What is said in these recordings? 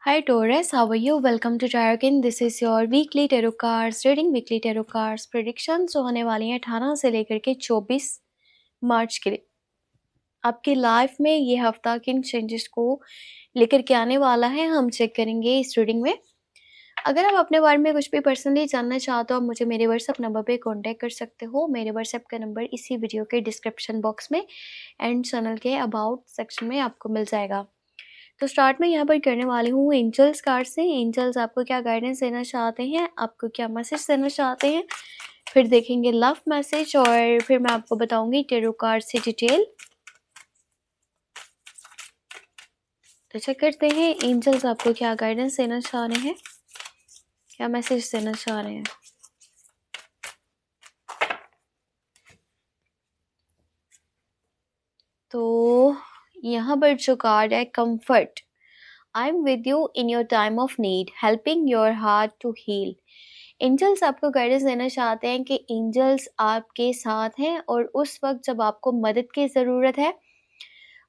Hi Taurus, how are you? Welcome to Tarot. This is your weekly tarot cards reading, weekly tarot cards predictions जो होने वाली हैं 18 से लेकर के 24 मार्च के लिए। आपकी लाइफ में ये हफ्ता किन चेंजेस को लेकर के आने वाला है हम चेक करेंगे इस रीडिंग में। अगर आप अपने बारे में कुछ भी पर्सनली जानना चाहते हो आप मुझे मेरे व्हाट्सएप नंबर पे कांटेक्ट कर सकते हो। मेरे व्हाट्सएप का नंबर इसी वीडियो के डिस्क्रिप्शन बॉक्स में एंड चैनल के अबाउट सेक्शन में आपको मिल जाएगा। तो स्टार्ट में यहाँ पर करने वाली हूँ एंजल्स कार्ड से। एंजल्स आपको क्या गाइडेंस देना चाहते हैं, आपको क्या मैसेज देना चाहते हैं, फिर देखेंगे लव मैसेज और फिर मैं आपको बताऊंगी टेरो कार्ड से डिटेल। तो चेक करते हैं एंजल्स आपको क्या गाइडेंस देना चाह रहे हैं, क्या मैसेज देना चाह रहे हैं। तो यहाँ पर जो कार्ड है comfort, I am with you in your time of need, helping your heart to heal. Angels आपको गाइडेंस देना चाहते हैं कि एंजल्स आपके साथ हैं और उस वक्त जब आपको मदद की ज़रूरत है,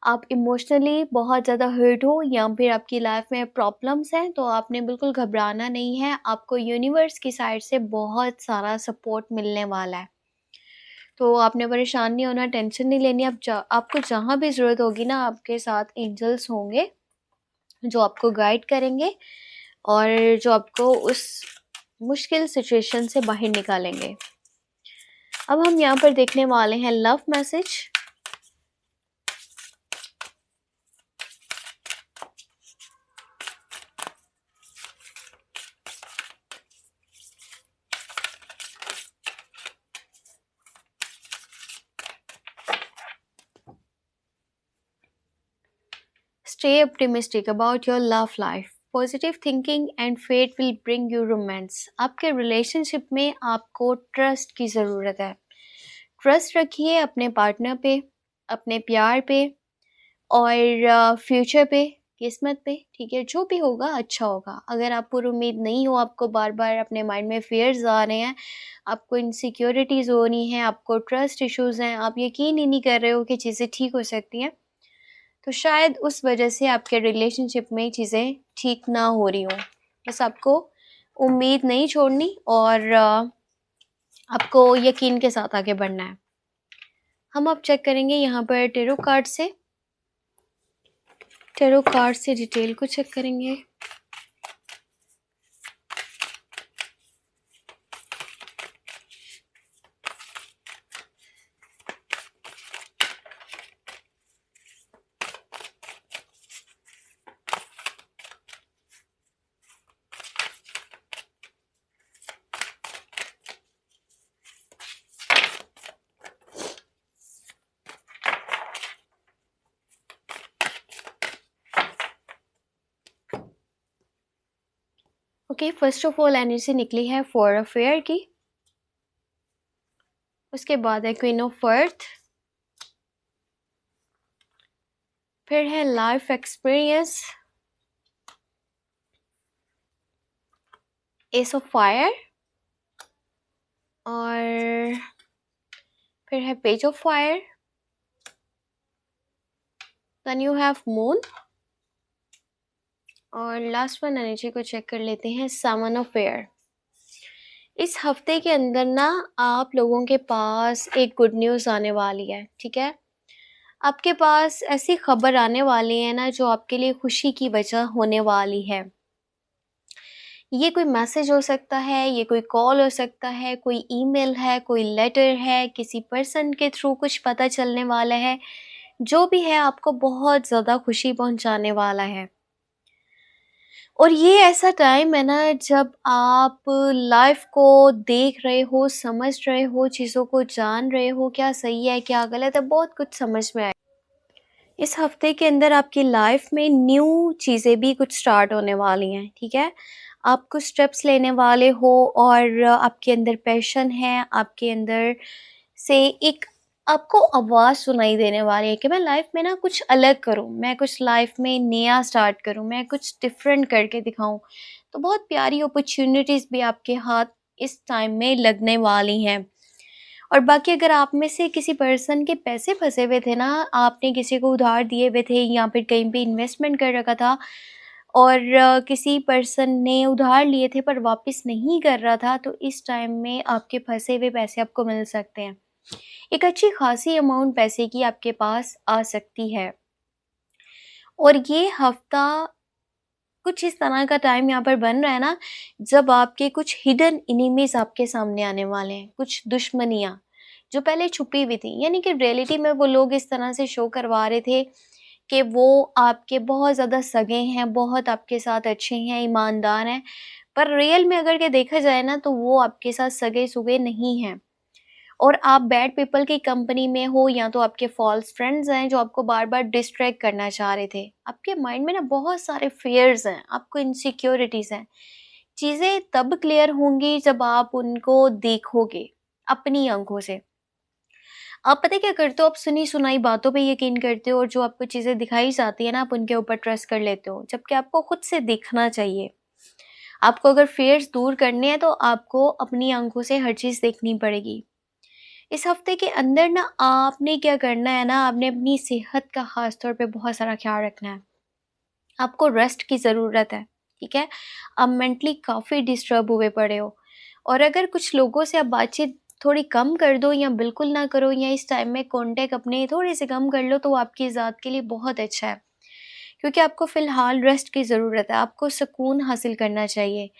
आप इमोशनली बहुत ज़्यादा हर्ट हो या फिर आपकी लाइफ में प्रॉब्लम्स हैं, तो आपने बिल्कुल घबराना नहीं है। आपको यूनिवर्स की साइड से बहुत सारा सपोर्ट मिलने वाला है, तो आपने परेशान नहीं होना, टेंशन नहीं लेनी। आपको जहाँ भी ज़रूरत होगी ना, आपके साथ एंजल्स होंगे जो आपको गाइड करेंगे और जो आपको उस मुश्किल सिचुएशन से बाहर निकालेंगे। अब हम यहाँ पर देखने वाले हैं love message. Stay optimistic about your love life. Positive thinking and fate will bring you romance. आपके रिलेशनशिप में आपको ट्रस्ट की ज़रूरत है। ट्रस्ट रखिए अपने पार्टनर पे, अपने प्यार पे और फ्यूचर पे, किस्मत पे। ठीक है, जो भी होगा अच्छा होगा। अगर आप पूरी उम्मीद नहीं हो, आपको बार बार अपने माइंड में फेयर्स आ रहे हैं, आपको इनसिक्योरिटीज़ हो रही हैं, आपको ट्रस्ट इश्यूज़ हैं, आप यकीन ही नहीं कर रहे हो कि चीज़ें ठीक हो सकती हैं, तो शायद उस वजह से आपके रिलेशनशिप में चीज़ें ठीक ना हो रही हों। बस आपको उम्मीद नहीं छोड़नी और आपको यकीन के साथ आगे बढ़ना है। हम अब चेक करेंगे यहाँ पर टेरो कार्ड से। टेरो कार्ड से डिटेल को चेक करेंगे। Okay, first of all energy निकली है फॉर अफेयर की, उसके बाद है क्वीन ऑफ अर्थ, फिर है life experience, ace of fire और फिर है page of fire, then you have moon और लास्ट वन एनर्जी को चेक कर लेते हैं सेवन ऑफ एयर। इस हफ्ते के अंदर ना आप लोगों के पास एक गुड न्यूज़ आने वाली है। ठीक है, आपके पास ऐसी खबर आने वाली है ना जो आपके लिए खुशी की वजह होने वाली है। ये कोई मैसेज हो सकता है, ये कोई कॉल हो सकता है, कोई ईमेल है, कोई लेटर है, किसी पर्सन के थ्रू कुछ पता चलने वाला है। जो भी है आपको बहुत ज़्यादा खुशी पहुंचाने वाला है। और ये ऐसा टाइम है ना जब आप लाइफ को देख रहे हो, समझ रहे हो, चीज़ों को जान रहे हो, क्या सही है क्या गलत है, बहुत कुछ समझ में आए। इस हफ्ते के अंदर आपकी लाइफ में न्यू चीज़ें भी कुछ स्टार्ट होने वाली हैं। ठीक है, आप कुछ स्टेप्स लेने वाले हो और आपके अंदर पैशन है, आपके अंदर से एक आपको आवाज़ सुनाई देने वाली है कि मैं लाइफ में ना कुछ अलग करूं, मैं कुछ लाइफ में नया स्टार्ट करूं, मैं कुछ डिफरेंट करके दिखाऊं। तो बहुत प्यारी अपॉर्चुनिटीज़ भी आपके हाथ इस टाइम में लगने वाली हैं। और बाकी अगर आप में से किसी पर्सन के पैसे फंसे हुए थे ना, आपने किसी को उधार दिए हुए थे या फिर कहीं पे इन्वेस्टमेंट कर रखा था और किसी पर्सन ने उधार लिए थे पर वापस नहीं कर रहा था, तो इस टाइम में आपके फँसे हुए पैसे आपको मिल सकते हैं। एक अच्छी खासी अमाउंट पैसे की आपके पास आ सकती है। और ये हफ्ता कुछ इस तरह का टाइम यहाँ पर बन रहा है ना, जब आपके कुछ हिडन एनिमीज आपके सामने आने वाले हैं, कुछ दुश्मनियाँ जो पहले छुपी हुई थी, यानी कि रियलिटी में वो लोग इस तरह से शो करवा रहे थे कि वो आपके बहुत ज़्यादा सगे हैं, बहुत आपके साथ अच्छे हैं, ईमानदार हैं, पर रियल में अगर के देखा जाए ना, तो वो आपके साथ सगे-सुगे नहीं हैं। और आप बैड पीपल की कंपनी में हो, या तो आपके फॉल्स फ्रेंड्स हैं जो आपको बार-बार डिस्ट्रैक्ट करना चाह रहे थे। आपके माइंड में ना बहुत सारे फ़ियर्स हैं, आपको इनसिक्योरिटीज़ हैं। चीज़ें तब क्लियर होंगी जब आप उनको देखोगे अपनी आँखों से। आप पता है क्या करते हो, आप सुनी-सुनाई बातों पे यकीन करते हो, और जो आपको चीज़ें दिखाई जाती है ना, आप उनके ऊपर ट्रस्ट कर लेते हो, जबकि आपको खुद से देखना चाहिए। आपको अगर फ़ियर्स दूर करने हैं तो आपको अपनी आँखों से हर चीज़ देखनी पड़ेगी। इस हफ्ते के अंदर ना आपने क्या करना है ना, आपने अपनी सेहत का ख़ास तौर पे बहुत सारा ख़्याल रखना है। आपको रेस्ट की ज़रूरत है, ठीक है? आप मेंटली काफ़ी डिस्टर्ब हुए पड़े हो, और अगर कुछ लोगों से आप बातचीत थोड़ी कम कर दो, या बिल्कुल ना करो, या इस टाइम में कॉन्टैक्ट अपने थोड़े से कम कर लो, तो वो आपकी ज़ात के लिए बहुत अच्छा है। क्योंकि आपको फ़िलहाल रेस्ट की ज़रूरत है, आपको सुकून हासिल करना चाहिए।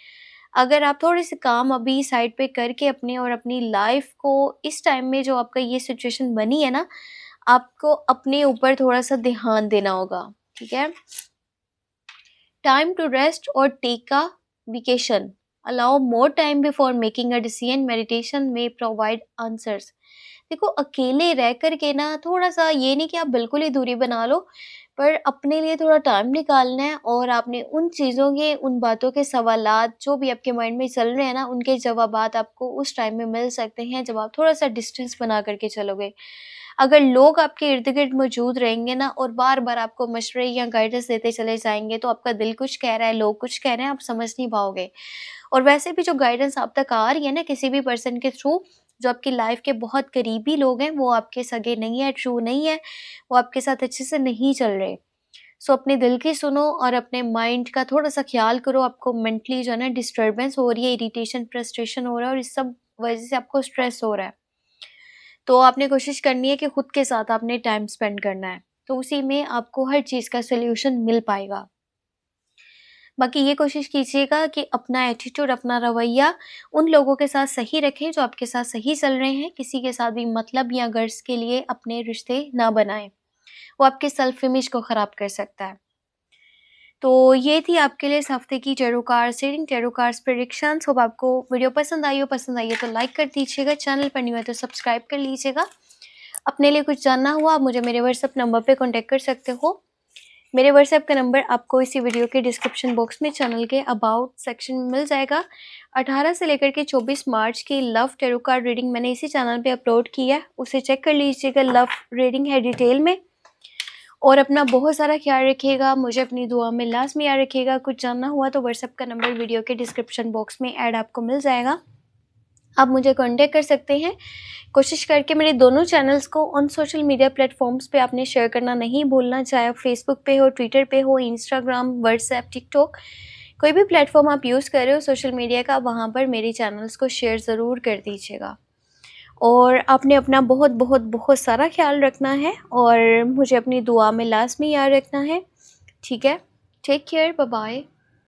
अगर आप थोड़े-से काम अभी साइड पे करके अपने और अपनी लाइफ़ को इस टाइम में जो आपका ये सिचुएशन बनी है ना, आपको अपने ऊपर थोड़ा-सा ध्यान देना होगा, ठीक है? टाइम टू रेस्ट और take a vacation. Allow more time before making a decision, meditation में प्रोवाइड आंसर्स। देखो, अकेले रह कर के ना थोड़ा-सा ये नहीं कि आप बिल्कुल ही दूरी बना लो, पर अपने लिए थोड़ा टाइम निकालना है, और आपने उन चीज़ों के, उन बातों के सवालात जो भी आपके माइंड में चल रहे हैं ना, उनके जवाबात आपको उस टाइम में मिल सकते हैं जब आप थोड़ा-सा डिस्टेंस बना कर के चलोगे। अगर लोग आपके इर्द-गिर्द मौजूद रहेंगे ना, और बार-बार आपको मशवरे या गाइडेंस देते चले जाएँगे, तो आपका दिल कुछ कह रहा है, लोग कुछ कह रहे हैं, आप समझ नहीं पाओगे। और वैसे भी जो गाइडेंस आप तक आ रही है ना किसी भी पर्सन के थ्रू, जो आपकी लाइफ के बहुत करीबी लोग हैं, वो आपके सगे नहीं है, ट्रू नहीं है, वो आपके साथ अच्छे से नहीं चल रहे। सो अपने दिल की सुनो, और अपने माइंड का थोड़ा-सा ख़्याल करो। आपको मेंटली जो है ना डिस्टर्बेंस हो रही है, इरिटेशन, फ्रस्ट्रेशन हो रहा है, और इस सब वजह से आपको स्ट्रेस हो रहा है। तो आपने कोशिश करनी है कि खुद के साथ आपने टाइम स्पेंड करना है, तो उसी में आपको हर चीज़ का सॉल्यूशन मिल पाएगा। बाकी ये कोशिश कीजिएगा कि अपना एटीट्यूड, अपना रवैया उन लोगों के साथ सही रखें जो आपके साथ सही चल रहे हैं। किसी के साथ भी मतलब या गर्ज़ के लिए अपने रिश्ते ना बनाएँ, वो आपके सेल्फ इमेज को ख़राब कर सकता है। तो ये थी आपके लिए इस हफ्ते की tarot cards reading, tarot cards predictions. Hope आपको वीडियो पसंद आई है तो लाइक कर दीजिएगा, चैनल पर न्यू है तो सब्सक्राइब कर लीजिएगा। अपने लिए कुछ जानना हुआ, आप मुझे मेरे व्हाट्सएप नंबर पे कॉन्टैक्ट कर सकते हो। मेरे व्हाट्सएप का नंबर आपको इसी वीडियो के डिस्क्रिप्शन बॉक्स में चैनल के अबाउट सेक्शन में मिल जाएगा। 18 से लेकर के 24 मार्च की लव टैरो कार्ड रीडिंग मैंने इसी चैनल पे अपलोड की है, उसे चेक कर लीजिएगा। लव रीडिंग है डिटेल में। और अपना बहुत सारा ख्याल रखिएगा, मुझे अपनी दुआ में लाज़मी याद रखिएगा। कुछ जानना हुआ तो व्हाट्सएप का नंबर वीडियो के डिस्क्रिप्शन बॉक्स में ऐड आपको मिल जाएगा, आप मुझे कॉन्टैक्ट कर सकते हैं। कोशिश करके मेरे दोनों चैनल्स को ऑन सोशल मीडिया प्लेटफॉर्म्स पे आपने शेयर करना नहीं भूलना, चाहे आप फेसबुक पे हो, ट्विटर पे हो, इंस्टाग्राम, व्हाट्सएप, टिकटॉक, कोई भी प्लेटफॉर्म आप यूज़ कर रहे हो सोशल मीडिया का, वहाँ पर मेरे चैनल्स को शेयर ज़रूर कर दीजिएगा। और आपने अपना बहुत बहुत बहुत सारा ख्याल रखना है, और मुझे अपनी दुआ में लाज़मी याद रखना है, ठीक है? Take care, bye bye.